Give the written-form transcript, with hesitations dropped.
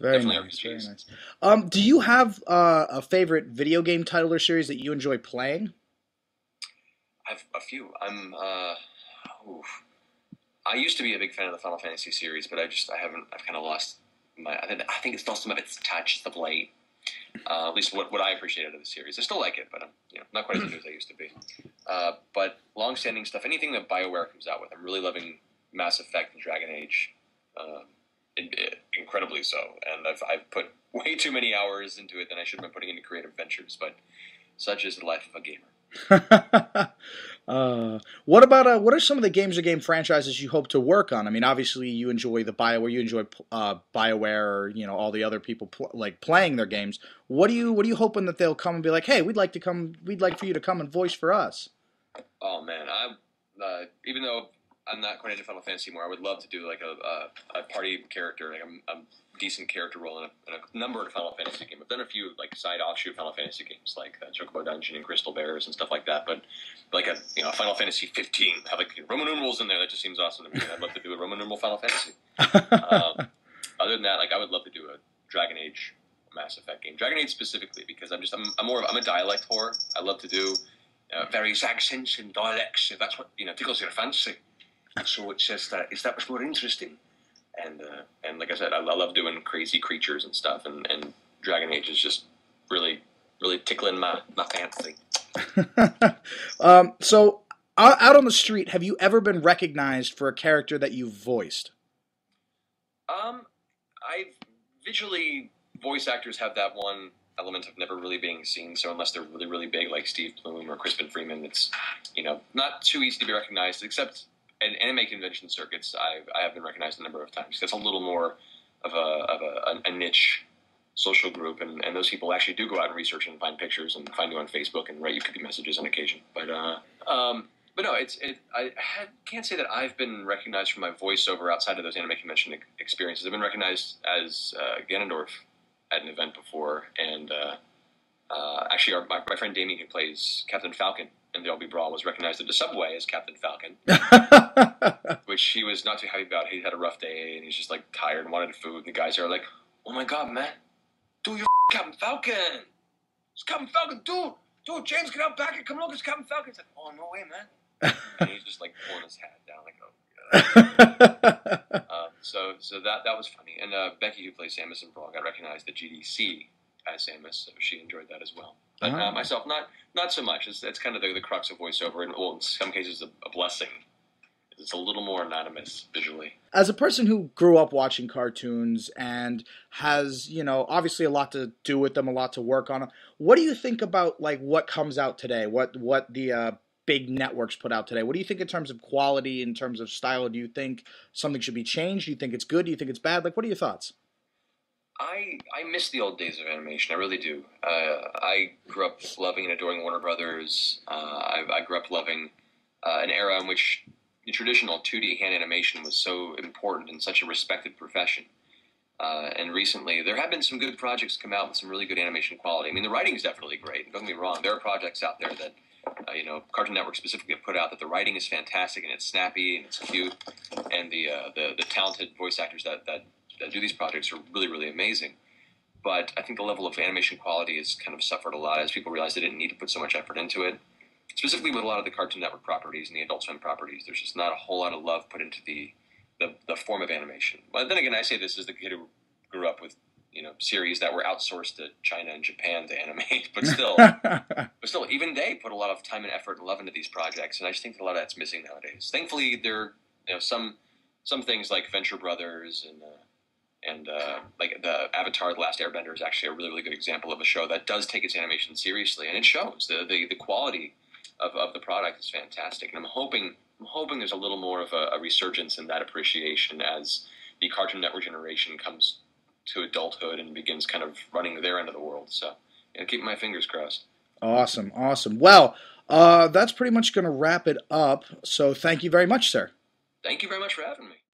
Very Definitely nice, very RPGs. nice. Do you have a favorite video game title or series that you enjoy playing? I've a few. Oof. I used to be a big fan of the Final Fantasy series, but I haven't. I've kind of lost my. I think it's lost some of its touch of late. At least what I appreciated of the series. I still like it, but I'm not quite as into it as I used to be. But long-standing stuff, anything that BioWare comes out with, I'm really loving Mass Effect and Dragon Age, uh, incredibly so. And I've put way too many hours into it than I should have been putting into creative ventures. But such is the life of a gamer. What about what are some of the games or game franchises you hope to work on? I mean, obviously you enjoy the BioWare, you enjoy BioWare, or all the other people like playing their games. What are you hoping that they'll come and be like, hey, we'd like for you to come and voice for us? Oh man, even though I'm not quite into Final Fantasy anymore, I would love to do like a party character, like a decent character role in a number of Final Fantasy games. I've done a few like side offshoot Final Fantasy games, like Chocobo Dungeon and Crystal Bears and stuff like that. But like a Final Fantasy 15, have like Roman numerals in there. That just seems awesome to me. I'd love to do a Roman numeral Final Fantasy. Other than that, like I would love to do a Dragon Age Mass Effect game. Dragon Age specifically because I'm a dialect whore. I love to do various accents and dialects. If that's what tickles your fancy. So it's just it's that much more interesting. And like I said, I love doing crazy creatures and stuff. And Dragon Age is just really really tickling my fancy. So out on the street, have you ever been recognized for a character that you voiced? I visually voice actors have that one element of never really being seen. So unless they're really really big, like Steve Bloom or Crispin Freeman, it's not too easy to be recognized. Except in anime convention circuits, I have been recognized a number of times. That's a little more of a niche social group, and those people actually do go out and research and find pictures and find you on Facebook and write you creepy messages on occasion. But no, can't say that I've been recognized for my voiceover outside of those anime convention experiences. I've been recognized as Ganondorf at an event before, and actually my friend Damien, who plays Captain Falcon in the LB Brawl, was recognized at the subway as Captain Falcon, which he was not too happy about. He had a rough day, and he's just like tired and wanted food. And the guys are like, "Oh my god, man, dude, you're Captain Falcon! It's Captain Falcon, dude, James, get out back and come look, it's Captain Falcon." He's like, "Oh, no way, man." And he's just like pulling his hat down, like, "Oh, God." So that was funny. And Becky, who plays Samus in Brawl, got recognized at GDC as Samus, so she enjoyed that as well. But myself, not so much. It's kind of the crux of voiceover, and in some cases a blessing. It's a little more anonymous visually. As a person who grew up watching cartoons and has, obviously a lot to do with them, a lot to work on them, what do you think about like what comes out today? What the big networks put out today? What do you think in terms of quality, in terms of style? Do you think something should be changed? Do you think it's good? Do you think it's bad? Like, what are your thoughts? I miss the old days of animation. I really do. I grew up loving and adoring Warner Brothers. I grew up loving an era in which the traditional 2D hand animation was so important and such a respected profession. And recently, there have been some good projects come out with some really good animation quality. I mean, the writing is definitely great. Don't get me wrong. There are projects out there that, Cartoon Network specifically have put out that the writing is fantastic and it's snappy and it's cute. And the talented voice actors that do these projects are really, really amazing. But I think the level of animation quality has kind of suffered a lot as people realize they didn't need to put so much effort into it. Specifically with a lot of the Cartoon Network properties and the Adult Swim properties, there's just not a whole lot of love put into the form of animation. But then again, I say this as the kid who grew up with series that were outsourced to China and Japan to animate, but still, even they put a lot of time and effort and love into these projects, and I just think that a lot of that's missing nowadays. Thankfully, there some things like Venture Brothers and like the Avatar: The Last Airbender is actually a really really good example of a show that does take its animation seriously, and it shows the quality of the product is fantastic, and I'm hoping there's a little more of a resurgence in that appreciation as the Cartoon Network generation comes to adulthood and begins kind of running their end of the world. So, keep my fingers crossed. Awesome, awesome. Well, that's pretty much going to wrap it up. So thank you very much, sir. Thank you very much for having me.